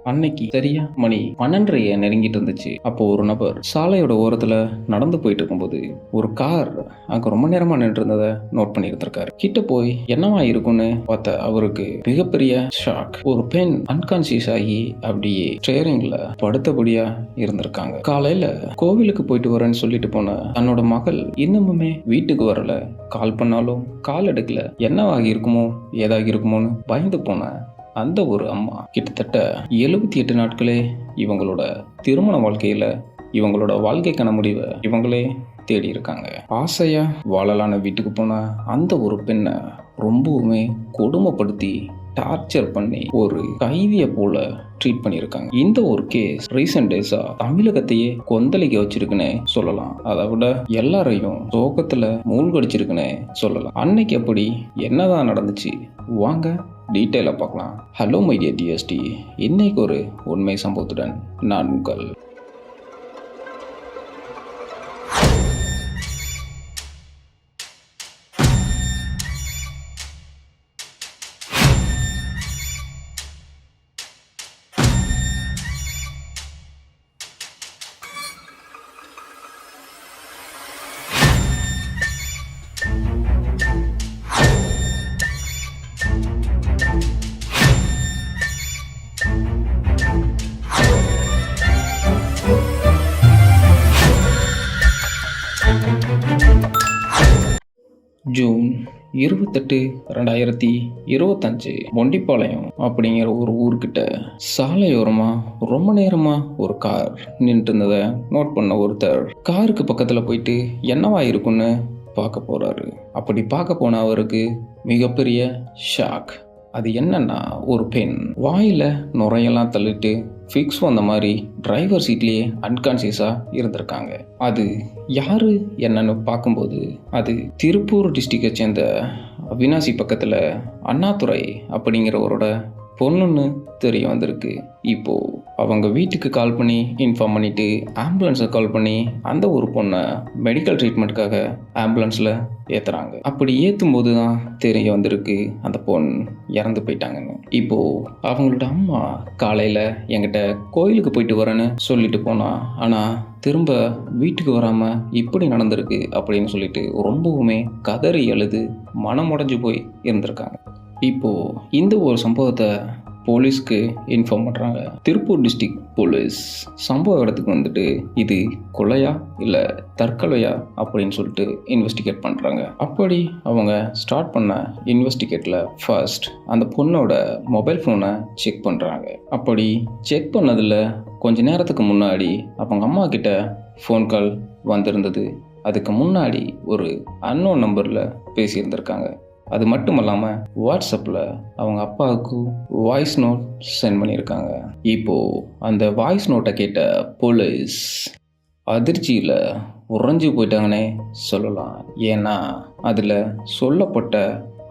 அன்னைக்கு சரியா மணி 12:30 நெருங்கிட்டு இருந்துச்சு. அப்போ ஒரு நபர் சாலையோட ஓரத்துல நடந்து போயிட்டு இருக்கும்போது ஒரு கார் அங்க ரொம்ப நேரமா நின்று இருந்ததை நோட் பண்ணி இருந்திருக்காரு. கிட்ட போய் என்னவா இருக்கும்னு பார்த்த அவருக்கு மிகப்பெரிய ஷாக். ஒரு பெண் அன்கான்சியஸ் ஆகி அப்படியே ஸ்டேரிங்ல படுத்தபடியா இருந்திருக்காங்க. காலையில கோவிலுக்கு போயிட்டு வரேன்னு சொல்லிட்டு போன தன்னோட மகள் இன்னமுமே வீட்டுக்கு வரல. கால் பண்ணாலும் கால் எடுக்கல. என்னவாகி இருக்குமோ ஏதாகி இருக்குமோன்னு பயந்து போன அந்த ஒரு அம்மா கிட்டத்தட்ட 78 நாட்களே இவங்களோட திருமண வாழ்க்கையில இவங்களோட வாழ்க்கைக்கான முடிவை இவங்களே தேடி இருக்காங்க. ஆசையா வாழலான வீட்டுக்கு போன அந்த ஒரு பெண்ணை ரொம்பவுமே கொடுமைப்படுத்தி டார்ச்சர் பண்ணி ஒரு கைதியை போல ட்ரீட் பண்ணியிருக்காங்க. இந்த ஒரு கேஸ் ரீசெண்ட் டேஸா தமிழகத்தையே கொந்தளிக்க வச்சிருக்குன்னு சொல்லலாம். அதை விட எல்லாரையும் சோகத்துல மூழ்கடிச்சிருக்குன்னு சொல்லலாம். அன்னைக்கு அப்படி என்னதான் நடந்துச்சு வாங்க டீட்டெயிலாக பார்க்கலாம். ஹலோ மை டியர் டிஎஸ்டி, இன்னைக்கு ஒரு உண்மை சம்பவத்துடன் நான் உங்கள் ஜூன் 28, 2025 மொண்டிப்பாளையம் அப்படிங்கிற ஒரு ஊர்கிட்ட சாலையோரமா ரொம்ப நேரமா ஒரு கார் நின்று இருந்ததை நோட் பண்ண ஒருத்தர் காருக்கு பக்கத்துல போயிட்டு என்னவா இருக்குன்னு பார்க்க போறாரு. அப்படி பார்க்க போன அவருக்கு மிகப்பெரிய ஷாக். அது என்னன்னா, ஒரு பெண் வாயில நுரையெல்லாம் தள்ளிட்டு ஃபிக்ஸ் வந்த மாதிரி டிரைவர் சீட்லேயே அன்கான்சியஸாக இருந்திருக்காங்க. அது யாரு என்னன்னு பார்க்கும்போது அது திருப்பூர் டிஸ்ட்ரிக்டை சேர்ந்த அவினாசி பக்கத்தில் அண்ணாதுரை அப்படிங்கிறவரோட பொண்ணுன்னு தெரிய வந்திருக்கு. இப்போ அவங்க வீட்டுக்கு கால் பண்ணி இன்ஃபார்ம் பண்ணிட்டு ஆம்புலன்ஸை கால் பண்ணி அந்த ஒரு பொண்ணை மெடிக்கல் ட்ரீட்மெண்ட்டுக்காக ஆம்புலன்ஸில் ஏற்றுறாங்க. அப்படி ஏற்றும் போது தான் தெரிய வந்திருக்கு அந்த பொண்ணு இறந்து போயிட்டாங்கன்னு. இப்போ அவங்களோட அம்மா காலையில் என்கிட்ட கோயிலுக்கு போயிட்டு வரேன்னு சொல்லிட்டு போனா, ஆனால் திரும்ப வீட்டுக்கு வராமல் இப்படி நடந்திருக்கு அப்படின்னு சொல்லிட்டு ரொம்பவுமே கதறி அழுது மனமுடைஞ்சு போய் இருந்திருக்காங்க. இப்போது இந்த ஒரு சம்பவத்தை போலீஸ்க்கு இன்ஃபார்ம் பண்ணுறாங்க. திருப்பூர் டிஸ்ட்ரிக்ட் போலீஸ் சம்பவ இடத்துக்கு வந்துட்டு இது கொலையா இல்லை தற்கொலையா அப்படின்னு சொல்லிட்டு இன்வெஸ்டிகேட் பண்ணுறாங்க. அப்படி அவங்க ஸ்டார்ட் பண்ண இன்வெஸ்டிகேட்டில் ஃபர்ஸ்ட் அந்த பொண்ணோட மொபைல் ஃபோனை செக் பண்ணுறாங்க. அப்படி செக் பண்ணதில் கொஞ்ச நேரத்துக்கு முன்னாடி அவங்க அம்மா கிட்ட ஃபோன் கால் வந்திருந்தது. அதுக்கு முன்னாடி ஒரு அன்னோன் நம்பரில் பேசியிருந்திருக்காங்க. அது மட்டும் இல்லாமல் வாட்ஸ்அப்பில் அவங்க அப்பாவுக்கு வாய்ஸ் நோட் சென்ட் பண்ணியிருக்காங்க. இப்போது அந்த வாய்ஸ் நோட்டை கேட்ட போலீஸ் அதிர்ச்சியில் உறைஞ்சி போயிட்டாங்கன்னே சொல்லலாம். ஏன்னா அதில் சொல்லப்பட்ட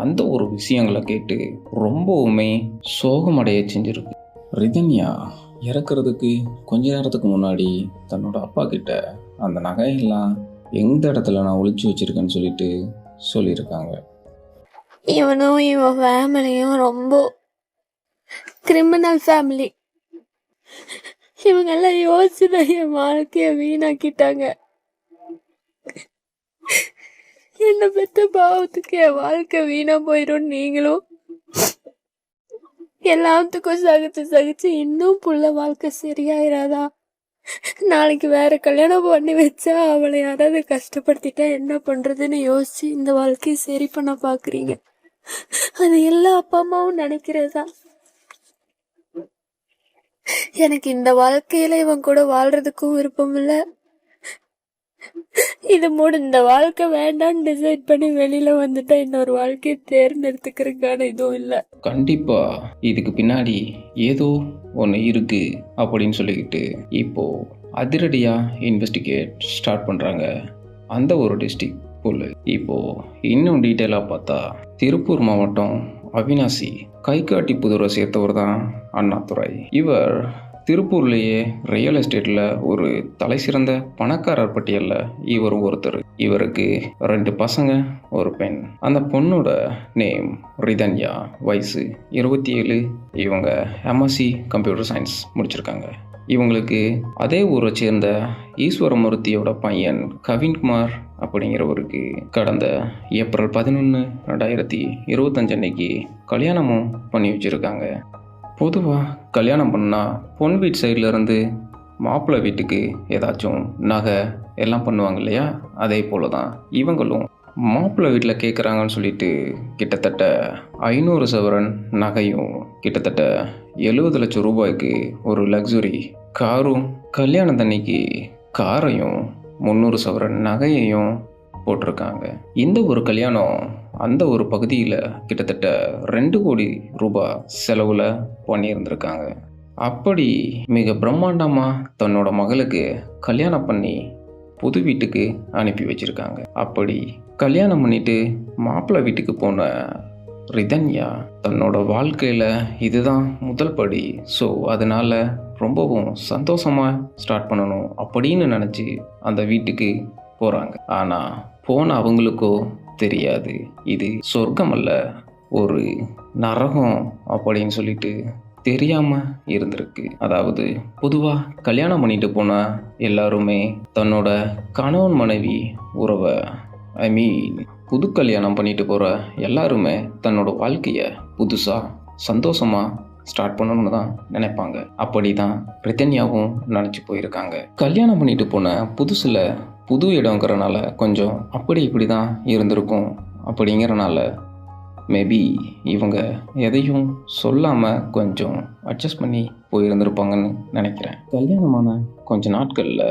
அந்த ஒரு விஷயங்களை கேட்டு ரொம்பவுமே சோகமடைய செஞ்சிருக்கு. ரிதன்யா இறக்குறதுக்கு கொஞ்ச நேரத்துக்கு முன்னாடி தன்னோட அப்பா கிட்ட அந்த நகையெல்லாம் எந்த இடத்துல நான் ஒளிச்சு வச்சிருக்கேன்னு சொல்லிட்டு சொல்லியிருக்காங்க. இவனும் இவன் ஃபேமிலியும் ரொம்ப கிரிமினல் ஃபேமிலி. இவங்கெல்லாம் யோசிச்சுதான் என் வாழ்க்கைய வீணாக்கிட்டாங்க. என்ன பெற்ற பாவத்துக்கு என் வாழ்க்கை வீணா போயிடும். நீங்களும் எல்லாத்துக்கும் சகிச்சு இன்னும் புள்ள வாழ்க்கை சரியாயிராதா? நாளைக்கு வேற கல்யாணம் பண்ணி வச்சா அவளை யாராவது கஷ்டப்படுத்திட்டா என்ன பண்றதுன்னு யோசிச்சு இந்த வாழ்க்கையை சரி பண்ண பாக்குறீங்க. அது எல்லா அப்பா அம்மாவும் நினைக்கிறதா. எனக்கு இந்த வாழ்க்கையில இவன் கூட வாழ்றதுக்கும் விருப்பம் இல்ல. இது இந்த வாழ்க்கை வேண்டான்னு டிசைட் பண்ணி வெளியில வந்துட்டா இன்னொரு வாழ்க்கையை தேர்ந்தெடுத்துக்கிறதுக்கான இதுவும் இல்லை. கண்டிப்பா இதுக்கு பின்னாடி ஏதோ ஒன்று இருக்கு அப்படின்னு சொல்லிக்கிட்டு இப்போ அதிரடியா இன்வெஸ்டிகேட் ஸ்டார்ட் பண்றாங்க அந்த ஒரு டிஸ்ட்ரிக்ட் போலீஸ். இப்போ இன்னும் டீட்டெயிலாக பார்த்தா திருப்பூர் மாவட்டம் அவினாசி கைகாட்டி புதூரை சேர்த்தவர் தான் அண்ணாதுரை. இவர் திருப்பூர்லேயே ரியல் எஸ்டேட்டில் ஒரு தலை சிறந்த பணக்காரர் பட்டியலில் இவரும் ஒருத்தர். இவருக்கு 2 பசங்க, ஒரு பெண். அந்த பொண்ணோட நேம் ரிதன்யா, வயசு 27. இவங்க எம்எஸ்சி கம்ப்யூட்டர் சயின்ஸ் முடிச்சிருக்காங்க. இவங்களுக்கு அதே ஊரை சேர்ந்த ஈஸ்வரமூர்த்தியோட பையன் கவின்குமார் அப்படிங்கிறவருக்கு கடந்த ஏப்ரல் 11, 2025 அன்னைக்கு கல்யாணமும் பண்ணி வச்சுருக்காங்க. பொதுவாக கல்யாணம் பண்ணால் பொன் வீட்டு சைட்லேருந்து மாப்பிள்ளை வீட்டுக்கு ஏதாச்சும் நகை எல்லாம் பண்ணுவாங்க இல்லையா, அதே போல தான் இவங்களும் மாப்பிள்ளை வீட்டில் கேட்குறாங்கன்னு சொல்லிட்டு கிட்டத்தட்ட 500 சவரன் நகையும், கிட்டத்தட்ட 70 லட்சம் ரூபாய்க்கு ஒரு லக்ஸுரி காரும், கல்யாணத்தன்னைக்கு காரையும் 300 சவரன் நகையையும் போட்டிருக்காங்க. இந்த ஒரு கல்யாணம் அந்த ஒரு பகுதியில் கிட்டத்தட்ட 2 கோடி ரூபாய் செலவில் பண்ணியிருந்திருக்காங்க. அப்படி மிக பிரம்மாண்டமாக தன்னோட மகளுக்கு கல்யாணம் பண்ணி புது வீட்டுக்கு அனுப்பி வச்சிருக்காங்க. அப்படி கல்யாணம் பண்ணிட்டு மாப்பிள்ளை வீட்டுக்கு போன ரிதன்யா தன்னோட வாழ்க்கையில் இதுதான் முதல் படி, ஸோ அதனால ரொம்பவும் சந்தோஷமாக ஸ்டார்ட் பண்ணணும் அப்படின்னு நினச்சி அந்த வீட்டுக்கு போகிறாங்க. ஆனால் போன அவங்களுக்கோ தெரியாது இது சொர்க்கம் அல்ல, ஒரு நரகம் அப்படின்னு சொல்லிட்டு தெரியாமல் இருந்திருக்கு. அதாவது பொதுவாக கல்யாணம் பண்ணிட்டு போனால் எல்லாருமே தன்னோட கணவன் மனைவி உறவை புது கல்யாணம் பண்ணிட்டு போகிற எல்லாருமே தன்னோட வாழ்க்கையை புதுசாக சந்தோஷமாக ஸ்டார்ட் பண்ணணும்னு தான் நினைப்பாங்க. அப்படி தான் ரிதன்யாவும் நினச்சி போயிருக்காங்க. கல்யாணம் பண்ணிட்டு போன புதுசில் புது இடங்கிறனால கொஞ்சம் அப்படி இப்படி தான் இருந்திருக்கும். அப்படிங்கிறனால மேபி இவங்க எதையும் சொல்லாமல் கொஞ்சம் அட்ஜஸ்ட் பண்ணி போயிருந்திருப்பாங்கன்னு நினைக்கிறேன். கல்யாணமான கொஞ்ச நாட்களில்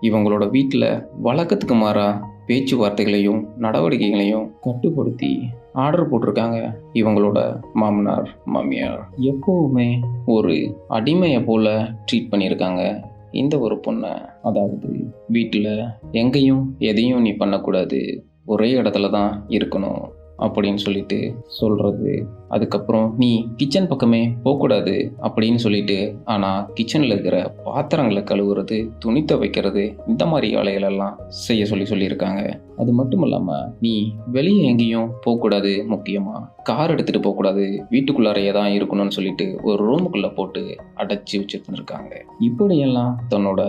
இவங்களோட வீட்டில் வழக்கத்துக்கு மாறாக பேச்சுவார்த்தைகளையும் நடவடிக்கைகளையும் கட்டுப்படுத்தி ஆர்டர் போட்டிருக்காங்க. இவங்களோட மாமனார் மாமியார் எப்போவுமே ஒரு அடிமையை போல ட்ரீட் பண்ணியிருக்காங்க இந்த ஒரு பொண்ணை. அதாவது வீட்டில் எங்கேயும் எதையும் நீ பண்ணக்கூடாது, ஒரே இடத்துல தான் இருக்கணும் அப்படின்னு சொல்லிட்டு சொல்கிறது. அதுக்கப்புறம் நீ கிச்சன் பக்கமே போகக்கூடாது அப்படின்னு சொல்லிட்டு, ஆனால் கிச்சனில் இருக்கிற பாத்திரங்களை கழுவுறது, துணி துவைக்கிறது, இந்த மாதிரி வேலைகளெல்லாம் செய்ய சொல்லியிருக்காங்க. அது மட்டும் இல்லாமல் நீ வெளியே எங்கேயும் போகக்கூடாது, முக்கியமாக கார் எடுத்துகிட்டு போகக்கூடாது, வீட்டுக்குள்ளாரையே தான் இருக்கணும்னு சொல்லிட்டு ஒரு ரூமுக்குள்ளே போட்டு அடைச்சி வச்சுருந்துருக்காங்க. இப்படியெல்லாம் தன்னோட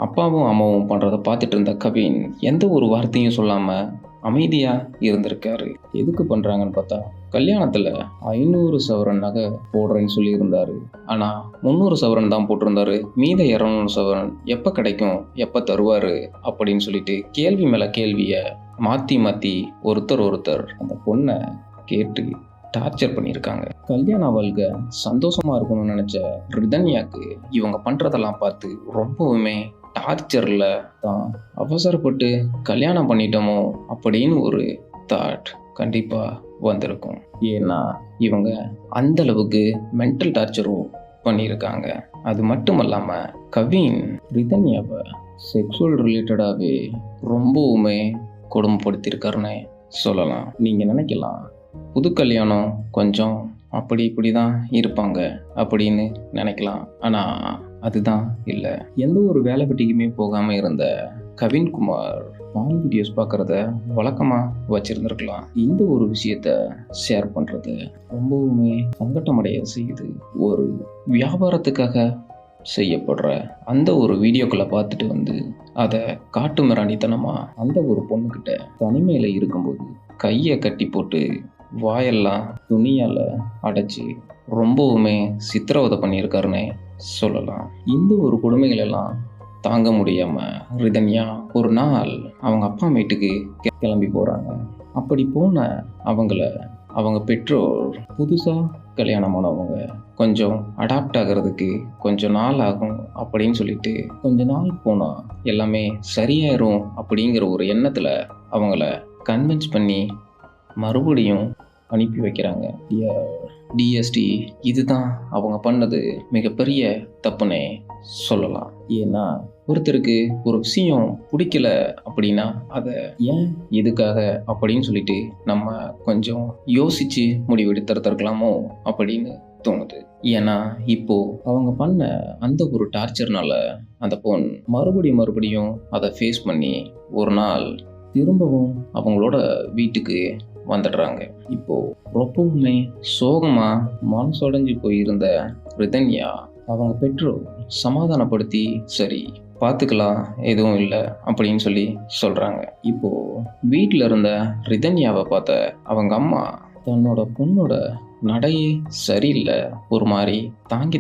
அப்பாவும் அம்மாவும் பண்ணுறதை பார்த்துட்டு இருந்த கவின் எந்த ஒரு வார்த்தையும் சொல்லாமல் அமைதியாக இருந்திருக்காரு. எதுக்கு பண்ணுறாங்கன்னு பார்த்தா, கல்யாணத்தில் 500 சவரன் நகை போடுறேன்னு சொல்லியிருந்தாரு. ஆனால் 300 சவரன் தான் போட்டிருந்தாரு. மீத 200 சவரன் எப்போ கிடைக்கும், எப்போ தருவார் அப்படின்னு சொல்லிட்டு கேள்வி மேலே கேள்வியை மாற்றி ஒருத்தர் அந்த பொண்ணை கேட்டு டார்ச்சர் பண்ணியிருக்காங்க. கல்யாண வாழ்க்கை சந்தோஷமாக இருக்கணும்னு நினச்ச ரிதன்யாக்கு இவங்க பண்ணுறதெல்லாம் பார்த்து ரொம்பவுமே டார்ச்சரில் தான் அவசரப்பட்டு கல்யாணம் பண்ணிட்டோமோ அப்படின்னு ஒரு தாட் கண்டிப்பாக வந்திருக்கும். ஏன்னா இவங்க அந்த அளவுக்கு மென்டல் டார்ச்சரும் பண்ணியிருக்காங்க. அது மட்டும் இல்லாமல் கவின் ரிதன்யாவை செக்ஸுவல் ரிலேட்டடாகவே ரொம்பவுமே கொடுமைப்படுத்தியிருக்காருன்னு சொல்லலாம். நீங்கள் நினைக்கலாம் புது கல்யாணம் கொஞ்சம் அப்படி இப்படி தான் இருப்பாங்க அப்படின்னு நினைக்கலாம். ஆனால் அதுதான் இல்லை. எந்த ஒரு வேலை வெட்டிக்குமே போகாமல் இருந்த கவின்குமார் பான் வீடியோஸ் பார்க்குறத வழக்கமாக வச்சுருந்துருக்கலாம். இந்த ஒரு விஷயத்த ஷேர் பண்ணுறது ரொம்பவுமே சங்கட்டமடைய செய்யுது. ஒரு வியாபாரத்துக்காக செய்யப்படுற அந்த ஒரு வீடியோக்களை பார்த்துட்டு வந்து அதை காட்டு மிராண்டித்தனமாக அந்த ஒரு பொண்ணுக்கிட்ட தனிமையில் இருக்கும்போது கையை கட்டி போட்டு வாயெல்லாம் துணியால் அடைச்சி ரொம்பவுமே சித்திரவதை பண்ணியிருக்காருன்னு சொல்லலாம். இந்த ஒரு கொடுமைகளெல்லாம் தாங்க முடியாமல் ரிதன்யா ஒரு நாள் அவங்க அப்பா வீட்டுக்கு கிளம்பி போகிறாங்க. அப்படி போன அவங்க பெற்றோர் புதுசாக கல்யாணமானவங்க கொஞ்சம் அடாப்ட் ஆகிறதுக்கு கொஞ்சம் நாள் ஆகும் அப்படின்னு சொல்லிட்டு கொஞ்ச நாள் போனால் எல்லாமே சரியாயிரும் அப்படிங்கிற ஒரு எண்ணத்தில் அவங்கள கன்வின்ஸ் பண்ணி மறுபடியும் அனுப்பி வைக்கிறாங்க. டிஎஸ்டி இதுதான் அவங்க பண்ணது மிகப்பெரிய தப்புனே சொல்லலாம். ஏன்னா ஒருத்தருக்கு ஒரு விஷயம் பிடிக்கல அப்படின்னா அதை ஏன் எதுக்காக அப்படின்னு சொல்லிட்டு நம்ம கொஞ்சம் யோசித்து முடிவெடுத்துருக்கலாமோ அப்படின்னு தோணுது. ஏன்னா இப்போ அவங்க பண்ண அந்த ஒரு டார்ச்சர்னால அந்த பொண்ணு மறுபடியும் அதை ஃபேஸ் பண்ணி ஒரு நாள் திரும்பவும் அவங்களோட வீட்டுக்கு வந்துடுறாங்க. இப்போ ரொம்பவுமே சோகமா மனசுடைஞ்சு போயிருந்த ரிதன்யா அவங்க பெற்றோர் சமாதானப்படுத்தி சரி பார்த்துக்கலாம் எதுவும் இல்லை அப்படின்னு சொல்லி சொல்றாங்க. இப்போ வீட்டில் இருந்த ரிதன்யாவை பார்த்த அவங்க அம்மா தன்னோட பொண்ணோட நடையே சரியில்லை, ஒரு மாதிரி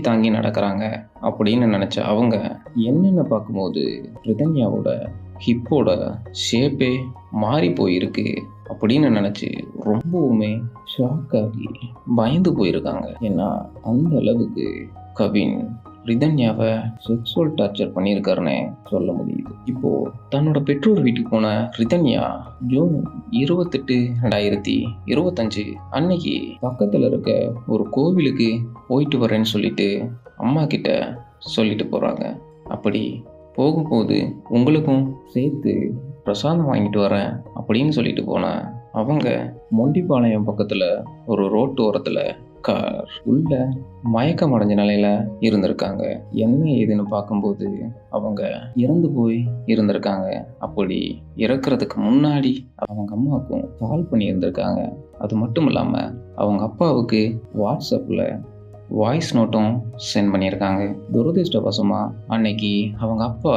தாங்கி நடக்கிறாங்க அப்படின்னு நினைச்ச அவங்க என்னென்ன பார்க்கும்போது ரிதன்யாவோட ஹிப்போட ஷேப்பே மாறி போயிருக்கு அப்படின்னு நினச்சி ரொம்பவுமே ஷாக் ஆகி பயந்து போயிருக்காங்க. ஏன்னா அந்த அளவுக்கு கவின் ரிதன்யாவை செக்ஸுவல் டார்ச்சர் பண்ணியிருக்காருன்னு சொல்ல முடியுது. இப்போ தன்னோட பெற்றோர் வீட்டுக்கு போன ரிதன்யா ஜூன் 28, 2025 அன்னைக்கு பக்கத்தில் இருக்க ஒரு கோவிலுக்கு போயிட்டு வரேன்னு சொல்லிட்டு அம்மா கிட்ட சொல்லிட்டு போகிறாங்க. அப்படி போகும்போது உங்களுக்கும் சேர்த்து பிரசாதம் வாங்கிட்டு வரேன் அப்படின்னு சொல்லிட்டு போனேன். அவங்க மொண்டிப்பாளையம் பக்கத்தில் ஒரு ரோட்டு ஓரத்தில் கார் உள்ள மயக்கம் அடைஞ்ச நிலையில இருந்திருக்காங்க. என்ன ஏதுன்னு பார்க்கும்போது அவங்க இறந்து போய் இருந்திருக்காங்க. அப்படி இறக்குறதுக்கு முன்னாடி அவங்க அம்மாவுக்கும் கால் பண்ணி இருந்திருக்காங்க. அது மட்டும் இல்லாமல் அவங்க அப்பாவுக்கு வாட்ஸ்அப்பில் வாய்ஸ் நோட்டும் சென்ட் பண்ணியிருக்காங்க. துரதிர்ஷ்டவசமாக அன்னைக்கு அவங்க அப்பா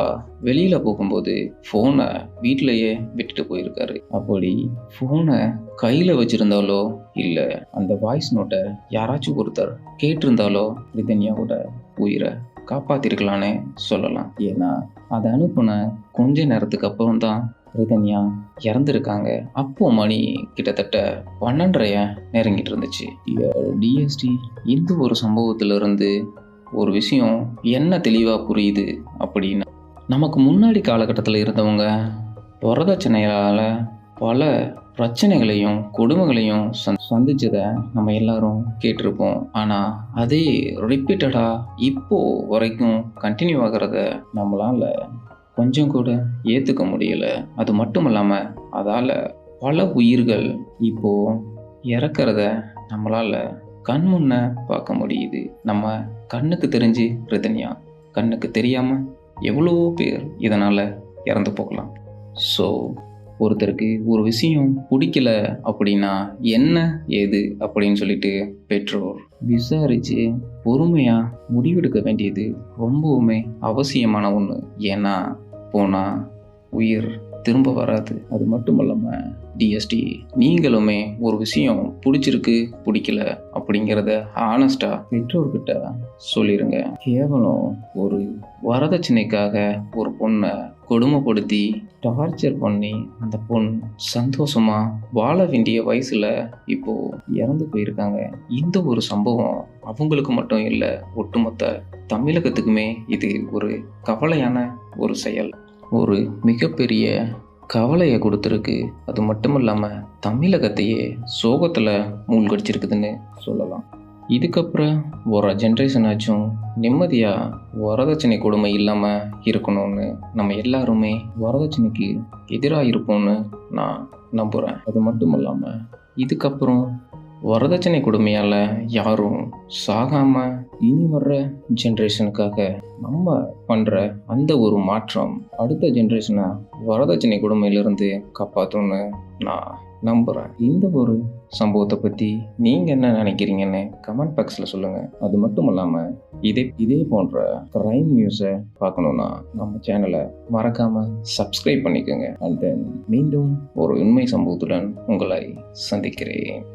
வெளியில் போகும்போது ஃபோனை வீட்டிலையே விட்டுட்டு போயிருக்காரு. அப்படி ஃபோனை கையில் வச்சுருந்தாலோ இல்லை அந்த வாய்ஸ் நோட்டை யாராச்சும் ஒருத்தர் கேட்டிருந்தாலோ ரிதன்யாவோட உயிரை காப்பாற்றிருக்கலான்னு சொல்லலாம். ஏன்னா அதை அனுப்புன கொஞ்ச நேரத்துக்கு அப்புறம் தான் ரிதன்யா இறந்துருக்காங்க. அப்போ மணி கிட்டத்தட்ட 12:30 நெருங்கிட்டு இருந்துச்சு. டிஎஸ்டி இந்த ஒரு சம்பவத்திலிருந்து ஒரு விஷயம் என்ன தெளிவாக புரியுது அப்படின்னா, நமக்கு முன்னாடி காலகட்டத்தில் இருந்தவங்க வரதட்சணையால் பல பிரச்சனைகளையும் கொடுமைகளையும் சந்திச்சதை நம்ம எல்லாரும் கேட்டிருப்போம். ஆனால் அதே ரிப்பீட்டடாக இப்போ வரைக்கும் கண்டினியூ ஆகிறத நம்மளால் கொஞ்சம் கூட ஏற்றுக்க முடியலை. அது மட்டும் இல்லாமல் அதால் பல உயிர்கள் இப்போது இறக்கிறத நம்மளால் கண் முன்ன பார்க்க முடியுது. நம்ம கண்ணுக்கு தெரிஞ்சு ரிதன்யா, கண்ணுக்கு தெரியாமல் எவ்வளவோ பேர் இதனால் இறந்து போகலாம். ஸோ ஒருத்தருக்கு ஒரு விஷயம் பிடிக்கல அப்படின்னா என்ன ஏது அப்படின்னு சொல்லிட்டு பெற்றோர் விசாரித்து பொறுமையாக முடிவெடுக்க வேண்டியது ரொம்பவுமே அவசியமான ஒன்று. ஏன்னா போனால் உயிர் திரும்ப வராது. அது மட்டும் இல்லாமல் டிஎஸ்டி நீங்களுமே ஒரு விஷயம் பிடிச்சிருக்கு பிடிக்கல அப்படிங்கிறத ஆனஸ்டாக பெற்றோர்கிட்ட சொல்லிடுங்க. கேவலம் ஒரு வரதட்சணைக்காக ஒரு பொண்ணை கொடுமைப்படுத்தி டார்ச்சர் பண்ணி அந்த பொண்ணு சந்தோஷமாக வாழ வேண்டிய வயசில் இப்போது இறந்து போயிருக்காங்க. இந்த ஒரு சம்பவம் அவங்களுக்கு மட்டும் இல்லை, ஒட்டுமொத்த தமிழகத்துக்குமே இது ஒரு கவலையான ஒரு செயல், ஒரு மிகப்பெரிய கவலையை கொடுத்துருக்கு. அது மட்டும் இல்லாமல் தமிழகத்தையே சோகத்தில் மூழ்கடிச்சிருக்குதுன்னு சொல்லலாம். இதுக்கப்புறம் ஒரு ஜென்ரேஷனாச்சும் நிம்மதியாக வரதட்சணை கொடுமை இல்லாமல் இருக்கணும்னு நம்ம எல்லாருமே வரதட்சணைக்கு எதிராக இருப்போம்னு நான் நம்புகிறேன். அது மட்டும் இல்லாமல் இதுக்கப்புறம் வரதட்சணை கொடுமையால் யாரும் சாகாமல் இனி வர்ற ஜென்ரேஷனுக்காக நம்ம பண்ணுற அந்த ஒரு மாற்றம் அடுத்த ஜென்ரேஷனை வரதட்சணை கொடுமையிலிருந்து காப்பாற்றணும்னு நான் நம்புகிறேன். இந்த ஒரு சம்பவத்தை பற்றி நீங்கள் என்ன நினைக்கிறீங்கன்னு கமெண்ட் பாக்ஸில் சொல்லுங்கள். அது மட்டும் இல்லாமல் இதே போன்ற க்ரைம் நியூஸை பார்க்கணுன்னா நம்ம சேனலை மறக்காமல் சப்ஸ்கிரைப் பண்ணிக்கோங்க. அண்ட் தென் மீண்டும் ஒரு உண்மை சம்பவத்துடன் உங்களை சந்திக்கிறேன்.